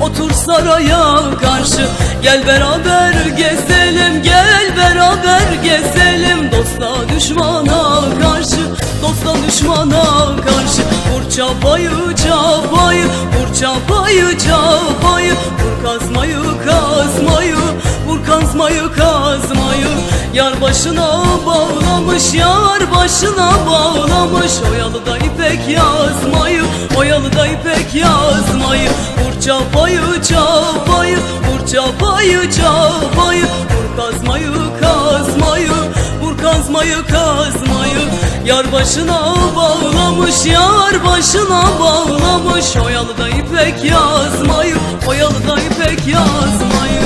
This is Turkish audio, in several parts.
otur saraya karşı. Gel beraber gezelim, gel beraber gezelim. Dosta düşmana karşı, dosta düşmana karşı. Vur çapayı çapayı, vur çapayı çapayı. Vur kazmayı kazmayı, vur kazmayı kazmayı. Yar başına bağlamış, yar başına bağlamış. Oyalı da ipek yazmayı, oyalı da ipek yazmayı. Vur çapayı çapayı, vur çapayı çapayı. Vur kazmayı kazmayı, vur kazmayı kazmayı. Yar başına bağlamış, yar başına bağlamış. Oyalı da ipek yazmayı, oyalı da ipek yazmayı.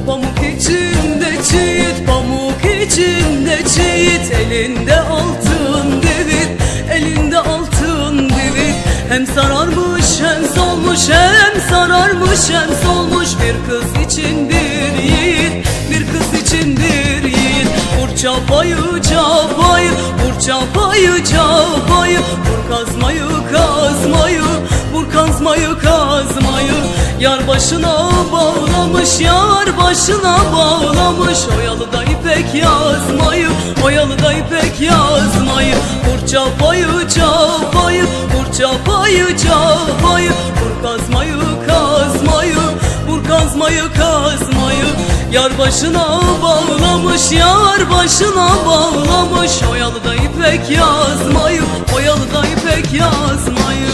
Pamuk içinde çiğit, pamuk içinde çiğit. Elinde altın divit, elinde altın divit. Hem sararmış hem solmuş, hem sararmış hem solmuş. Bir kız için bir yiğit, bir kız için bir yiğit. Vur çapayı çapayı, vur çapayı çapayı. Vur kazmayı kazmayı, vur kazmayı kazmayı. Yar başına bağlamış, yar başına bağlamış. Oyalı da ipek yazmayı, oyalı da ipek yazmayı. Vur çapayı çapayı, vur çapayı çapayı. Vur kazmayı kazmayı, vur kazmayı kazmayı. Yar başına bağlamış, yar başına bağlamış. Oyalı da ipek yazmayı, oyalı da ipek yazmayı.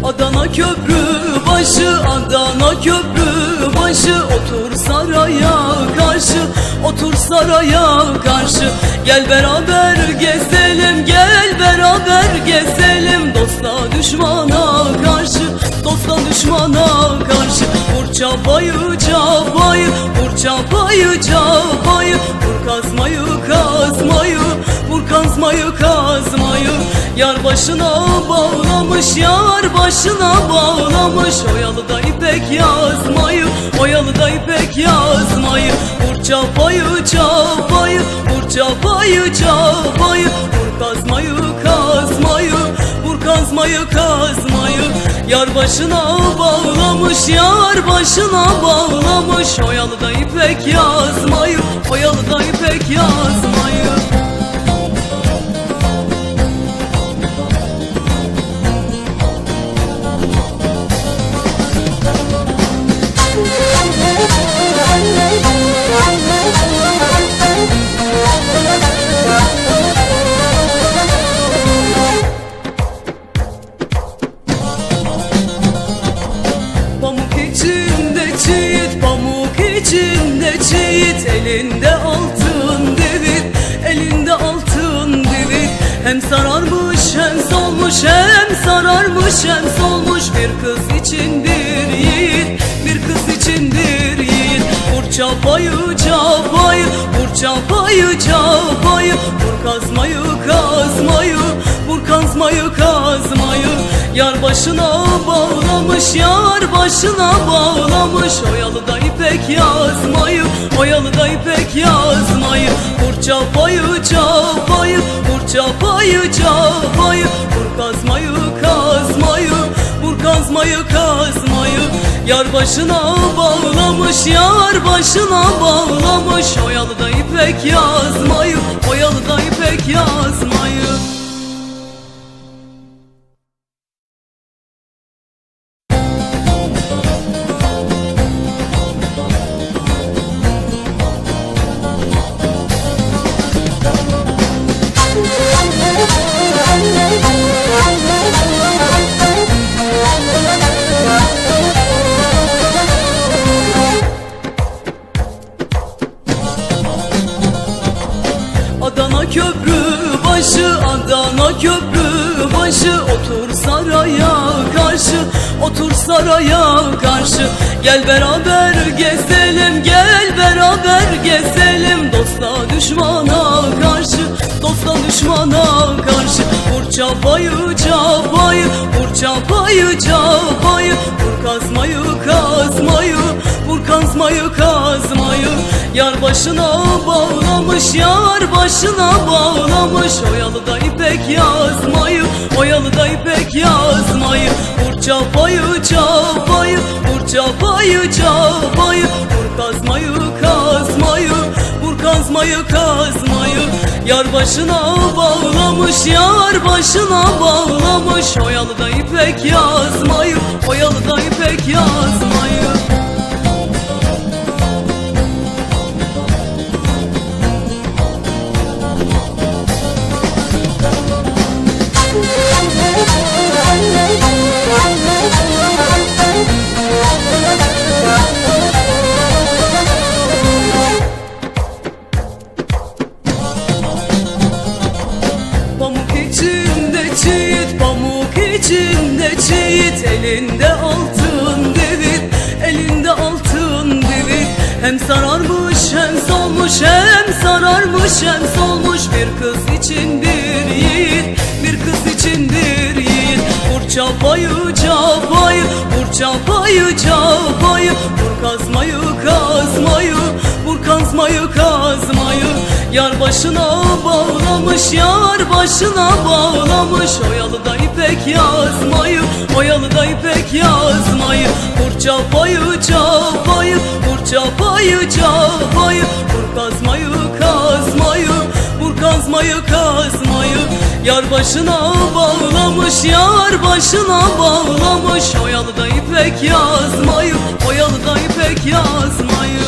Adana köprü başı, Adana köprü başı. Otur saraya karşı, otur saraya karşı. Gel beraber gezelim, gel beraber gezelim. Dosta düşmana karşı, dosta düşmana karşı. Vur çapayı çapayı, vur çapayı çapayı. Vur kazmayı kazmayı, vur kazmayı kazmayı. Yar başına bağlamış, yar başına bağlamış. Oyalı da ipek yazmayı, oyalı da ipek yazmayı. Vur çapayı çapayı, vur çapayı çapayı. Vur kazmayı kazmayı, vur kazmayı kazmayı. Yar başına bağlamış, yar başına bağlamış. Oyalı da ipek yazmayı, oyalı da ipek yazmayı. Pamuk içinde çiğit, pamuk içinde çiğit. Elinde altın divit, elinde altın divit. Hem sararmış hem solmuş, hem sararmış hem solmuş. Bir kız için bir yiğit, bir kız için bir yiğit. Vur çapayı çapayı, vur çapayı çapayı. Vur kazmayı kazmayı, vur kazmayı kazmayı. Yar başına bağlamış, yar başına bağlamış. Oyalı da ipek yazmayı, oyalı da ipek yazmayı. Vur çapayı çapayı, vur çapayı çapayı. Vur kazmayı kazmayı, vur kazmayı kazmayı. Yar başına bağlamış, yar başına bağlamış. Oyalı da ipek yazmayı, oyalı da ipek yazmayı. Anne otur saraya karşı, otur saraya karşı. Gel beraber gezelim, gel beraber gezelim, dosta düşmana karşı, dosta düşmana karşı. Vur çapayı çapayı, vur çapayı çapayı, vur kazmayı kazmayı, vur kazmayı kazmayı. Yar başına bağlamış, yar başına bağlamış, oyalı da ipek yazmayı, oyalı da ipek yazmayı. Vur çapayı çapayı, vur çapayı çapayı, vur kazmayı kazmayı, vur kazmayı kazmayı. Yar başına bağlamış, yar başına bağlamış, oyalı da ipek yazmayı, oyalı da ipek yazmayı. Pamuk içinde çiğit, pamuk içinde çiğit, elinde altın devir, elinde altın devir. Hem sararmış hem solmuş, hem sararmış hem solmuş, bir kız için bir yiğit, bir kız için bir yiğit. Vur çapayı çapayı, vur çapayı çapayı, vur kazmayı kazmayı, vur kazmayı kazmayı. Yar başına bağlamış, yar başına bağlamış, oyalı da ipek yazmayı, oyalı da ipek yazmayı. Vur çapayı çapayı, vur çapayı çapayı, vur kazmayı kazmayı, vur kazmayı kazmayı. Yar başına bağlamış, yar başına bağlamış, oyalı da ipek yazmayı, oyalı da ipek yazmayı.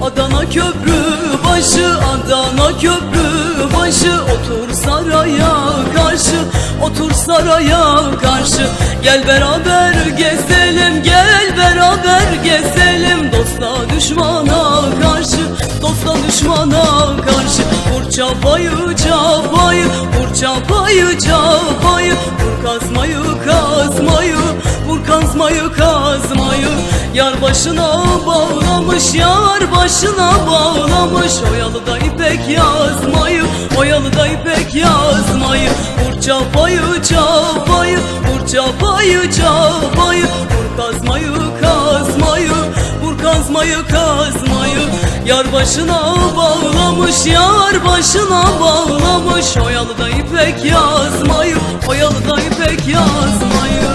Adana köprü başı, Adana köprü başı, otur saraya karşı, otur saraya karşı. Gel beraber gezelim, gel beraber gezelim, dosta düşmana karşı, dosta düşmana karşı. Vur çapayı çapayı, vur çapayı çapayı, vur kazmayı kazmayı, vur kazmayı kazmayı. Yar başına bağlamış, yar başına bağlamış, oyalı da ipek yazmayı, oyalı da ipek yazmayı. Vur çapayı çapayı, vur çapayı çapayı, vur kazmayı kazmayı, vur kazmayı kazmayı. Yar başına bağlamış, yar başına bağlamış, oyalı da ipek yazmayı, oyalı da ipek yazmayı.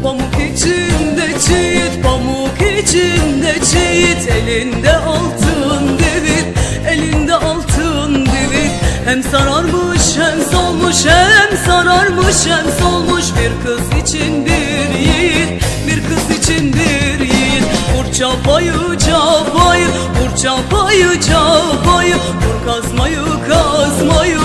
Pamuk içinde çiğit, pamuk içinde çiğit, elinde altın devir, elinde altın devir. Hem sararmış hem solmuş, hem sararmış hem solmuş, bir kız için bir yiğit, bir kız için bir yiğit. Vur çapayı çapayı, vur çapayı çapayı, vur kazmayı kazmayı,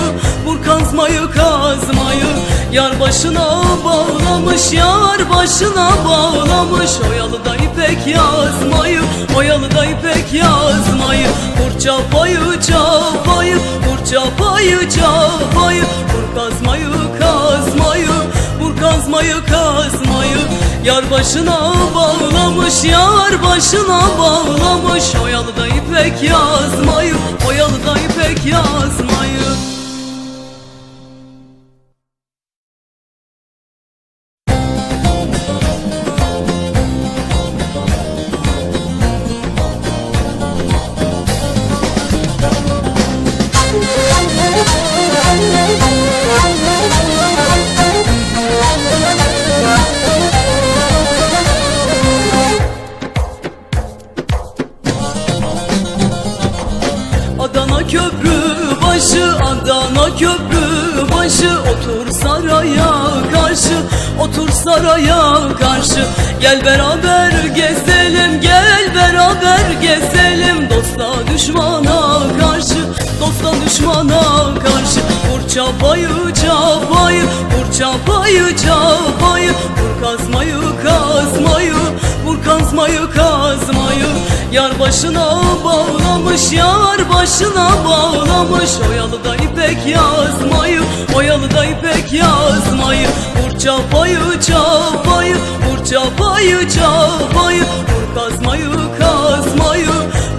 vur kazmayı kazmayı. Yar başına bağlamış, yar başına bağlamış, oyalı da ipek yazmayı, oyalı da ipek yazmayı. Vur çapayı çapayı, vur çapayı çapayı, vur kazmayı kazmayı, vur kazmayı kazmayı. Yar başına bağlamış, yar başına bağlamış, oyalı da ipek yazmayı, oyalı da ipek yazmayı. Adana köprü başı, Adana köprü başı, otur saraya karşı, otur saraya karşı. Gel beraber gezelim, gel beraber gezelim, dosta düşmana karşı, dosta düşmana karşı. Vur çapayı çapayı, vur çapayı çapayı, vur kazmayı kazmayı, vur kazmayı kazmayı. Yar başına bağlamış, yar başına bağlamış, oyalı da ipek yazmayı, oyalı da ipek yazmayı. Vur çapayı çapayı, vur çapayı çapayı, vur kazmayı kazmayı,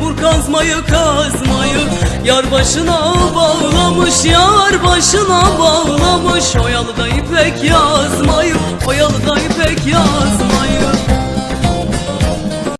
vur kazmayı kazmayı. Yar başına bağlamış, yar başına bağlamış, oyalı da ipek yazmayı, oyalı da ipek yazmayı.